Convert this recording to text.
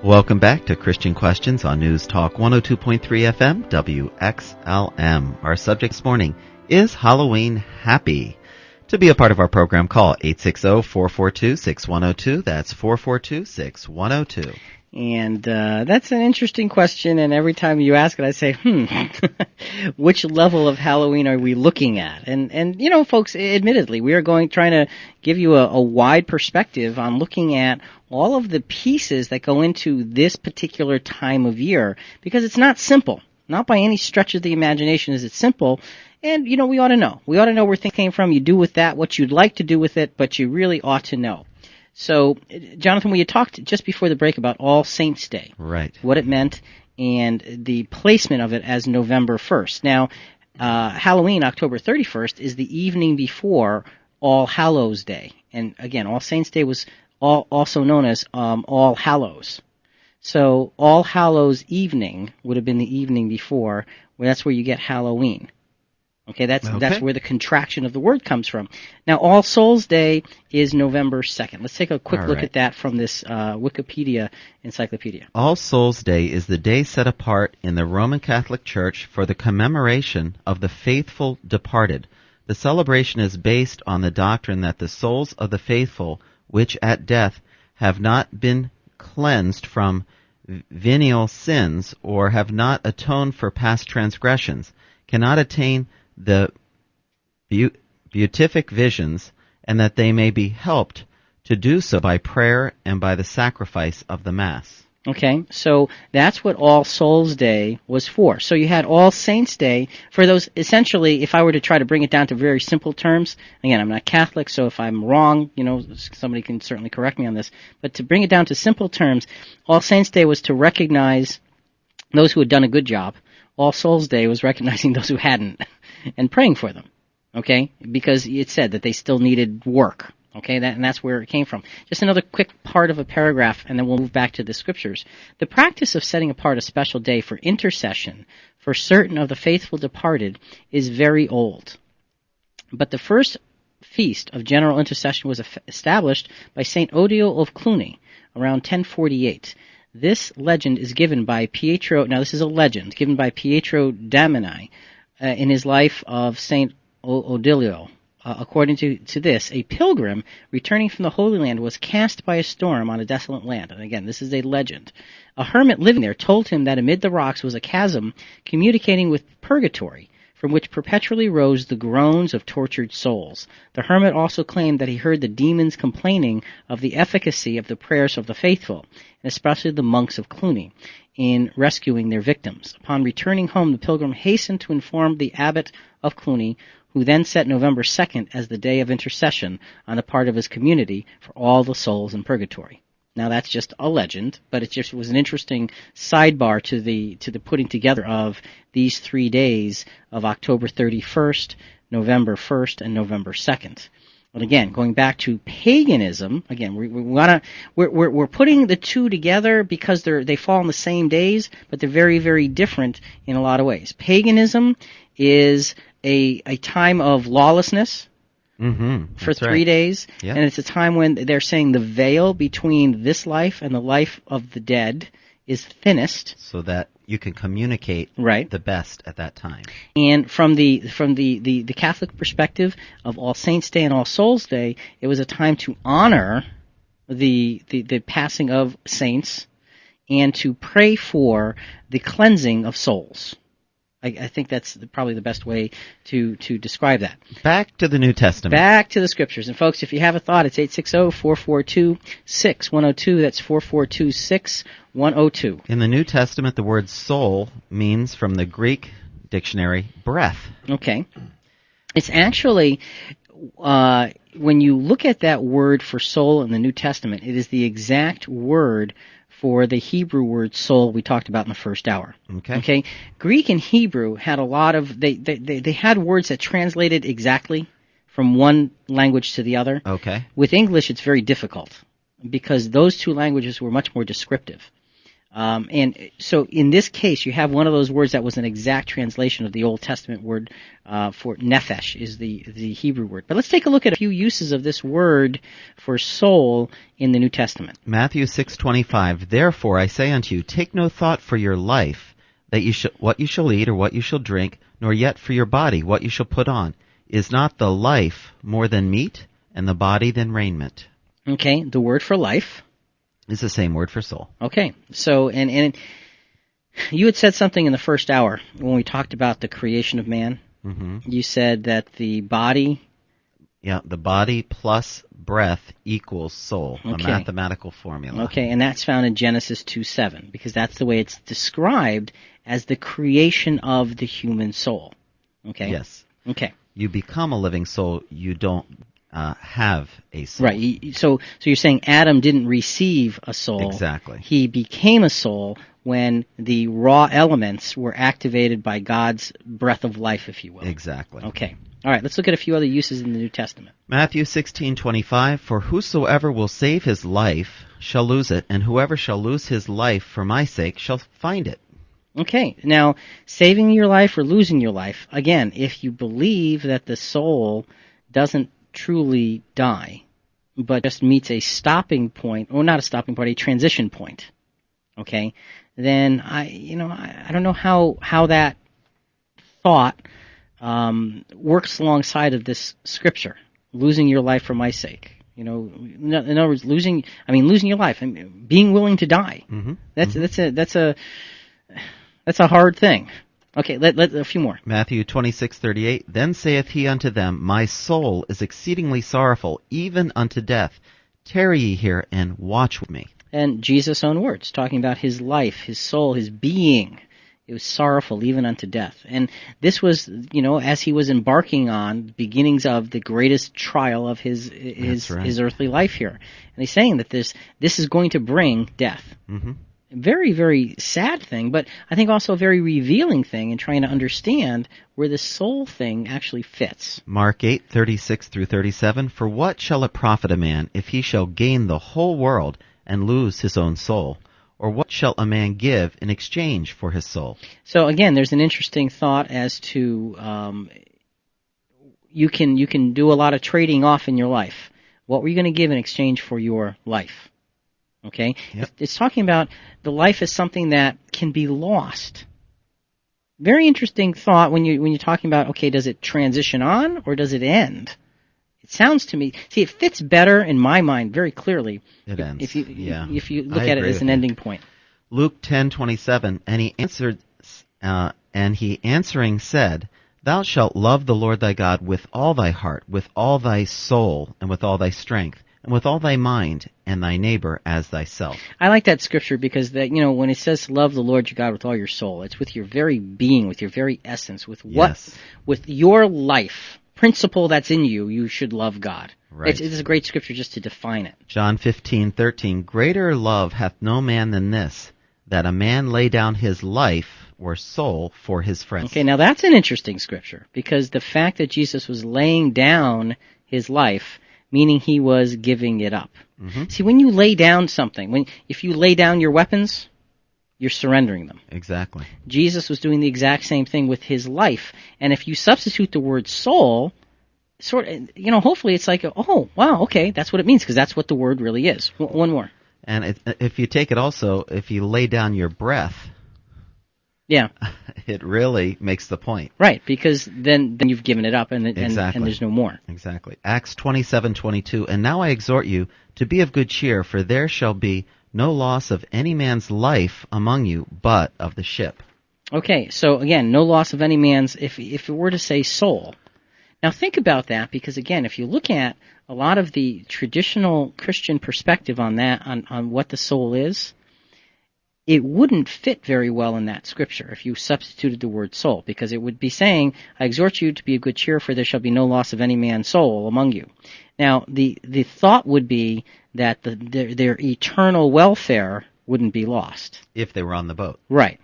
Welcome back to Christian Questions on News Talk 102.3 FM WXLM. Our subject this morning is Halloween happy? To be a part of our program, call 860-442-6102. That's 442-6102. And that's an interesting question, and every time you ask it, I say, which level of Halloween are we looking at? And you know, folks, admittedly, we are trying to give you a wide perspective on looking at all of the pieces that go into this particular time of year, because it's not simple. Not by any stretch of the imagination is it simple. And, you know, we ought to know. We ought to know where things came from. You do with that what you'd like to do with it, but you really ought to know. So, Jonathan, we had talked just before the break about All Saints' Day. Right. What it meant and the placement of it as November 1st. Now, Halloween, October 31st, is the evening before All Hallows' Day. And, again, All Saints' Day was also known as All Hallows. So, All Hallows' evening would have been the evening before. That's where you get Halloween. Okay, that's where the contraction of the word comes from. Now, All Souls' Day is November 2nd. Let's take a quick look at that from this Wikipedia encyclopedia. All Souls' Day is the day set apart in the Roman Catholic Church for the commemoration of the faithful departed. The celebration is based on the doctrine that the souls of the faithful, which at death have not been cleansed from venial sins or have not atoned for past transgressions, cannot attain the beatific visions, and that they may be helped to do so by prayer and by the sacrifice of the Mass. Okay, so that's what All Souls' Day was for. So you had All Saints' Day for those, essentially, if I were to try to bring it down to very simple terms, again, I'm not Catholic, so if I'm wrong, you know, somebody can certainly correct me on this, but to bring it down to simple terms, All Saints' Day was to recognize those who had done a good job. All Souls' Day was recognizing those who hadn't and praying for them, okay, because it said that they still needed work. Okay, and that's where it came from. Just another quick part of a paragraph, and then we'll move back to the scriptures. The practice of setting apart a special day for intercession for certain of the faithful departed is very old. But the first feast of general intercession was established by St. Odilo of Cluny around 1048. This legend is given by Pietro, now this is a legend, given by Pietro Damini in his life of St. Odilo. According to this, a pilgrim returning from the Holy Land was cast by a storm on a desolate land. And again, this is a legend. A hermit living there told him that amid the rocks was a chasm communicating with purgatory, from which perpetually rose the groans of tortured souls. The hermit also claimed that he heard the demons complaining of the efficacy of the prayers of the faithful, and especially the monks of Cluny, in rescuing their victims. Upon returning home, the pilgrim hastened to inform the abbot of Cluny, who then set November 2nd as the day of intercession on the part of his community for all the souls in purgatory. Now that's just a legend, but it was an interesting sidebar to the putting together of these 3 days of October 31st, November 1st, and November 2nd. But again, going back to paganism, again, we're putting the two together because they fall on the same days, but they're very, very different in a lot of ways. Paganism is a time of lawlessness for 3 days, and it's a time when they're saying the veil between this life and the life of the dead is thinnest, so that you can communicate the best at that time. And from the Catholic perspective of All Saints' Day and All Souls' Day, it was a time to honor the passing of saints and to pray for the cleansing of souls. I think that's probably the best way to describe that. Back to the New Testament. Back to the Scriptures. And folks, if you have a thought, it's 860-442-6102. That's 442-6102. In the New Testament, the word soul means, from the Greek dictionary, breath. Okay. It's actually, when you look at that word for soul in the New Testament, it is the exact word for the Hebrew word soul we talked about in the first hour. Okay. Greek and Hebrew had a lot of they had words that translated exactly from one language to the other. Okay. With English, it's very difficult because those two languages were much more descriptive. And so in this case, you have one of those words that was an exact translation of the Old Testament word for nephesh, is the Hebrew word. But let's take a look at a few uses of this word for soul in the New Testament. Matthew 6:25, Therefore I say unto you, take no thought for your life, that what you shall eat or what you shall drink, nor yet for your body, what you shall put on. Is not the life more than meat, and the body than raiment? Okay, the word for life Is the same word for soul. Okay, so and you had said something in the first hour when we talked about the creation of man. Mm-hmm. You said that the body. Yeah, the body plus breath equals soul, a Okay. mathematical formula. Okay, and that's found in Genesis 2:7 because that's the way it's described as the creation of the human soul. Okay. Yes. Okay. You become a living soul, you don't have a soul. Right. So you're saying Adam didn't receive a soul. Exactly. He became a soul when the raw elements were activated by God's breath of life, if you will. Exactly. Okay. All right, let's look at a few other uses in the New Testament. Matthew 16:25, For whosoever will save his life shall lose it, and whoever shall lose his life for my sake shall find it. Okay, now, saving your life or losing your life, again, if you believe that the soul doesn't truly die, but just meets a stopping point, or not a stopping point, a transition point, okay, then I don't know how that thought works alongside of this scripture, losing your life for my sake. In other words, losing your life and being willing to die. Mm-hmm. That's a hard thing. Okay, let a few more. Matthew 26:38, Then saith he unto them, My soul is exceedingly sorrowful, even unto death. Tarry ye here, and watch with me. And Jesus' own words, talking about his life, his soul, his being. It was sorrowful even unto death. And this was, as he was embarking on the beginnings of the greatest trial of his earthly life here. And he's saying that this is going to bring death. Mm-hmm. Very, very sad thing, but I think also a very revealing thing in trying to understand where the soul thing actually fits. Mark 8:36-37, For what shall it profit a man if he shall gain the whole world and lose his own soul? Or what shall a man give in exchange for his soul? So again, there's an interesting thought as to you can do a lot of trading off in your life. What were you going to give in exchange for your life? Okay? Yep. It's talking about the life as something that can be lost. Very interesting thought when you're talking about, okay, does it transition on or does it end? It sounds to me, it fits better in my mind very clearly. It ends. If you look I at it agree as with an you. ending point. Luke 10:27, and he answering said, Thou shalt love the Lord thy God with all thy heart, with all thy soul, and with all thy strength, and with all thy mind, and thy neighbor as thyself. I like that scripture because when it says love the Lord your God with all your soul, it's with your very being, with your very essence, with Yes. with your life principle that's in you, you should love God. Right. It's a great scripture just to define it. John 15:13, Greater love hath no man than this, that a man lay down his life or soul for his friends. Okay, now that's an interesting scripture because the fact that Jesus was laying down his life, meaning he was giving it up. Mm-hmm. See, when you lay down something, if you lay down your weapons, you're surrendering them. Exactly. Jesus was doing the exact same thing with his life. And if you substitute the word soul, hopefully it's like, oh, wow, okay, that's what it means, because that's what the word really is. One more. And if you take it also, if you lay down your breath, Yeah. it really makes the point. Right, because then you've given it up, and Exactly. there's no more. Exactly. Acts 27:22, And now I exhort you to be of good cheer, for there shall be no loss of any man's life among you, but of the ship. Okay, so again, no loss of any man's, if it were to say soul. Now think about that, because again, if you look at a lot of the traditional Christian perspective on that, on what the soul is, it wouldn't fit very well in that scripture if you substituted the word soul, because it would be saying, I exhort you to be of good cheer, for there shall be no loss of any man's soul among you. Now, the thought would be that their eternal welfare wouldn't be lost. If they were on the boat. Right.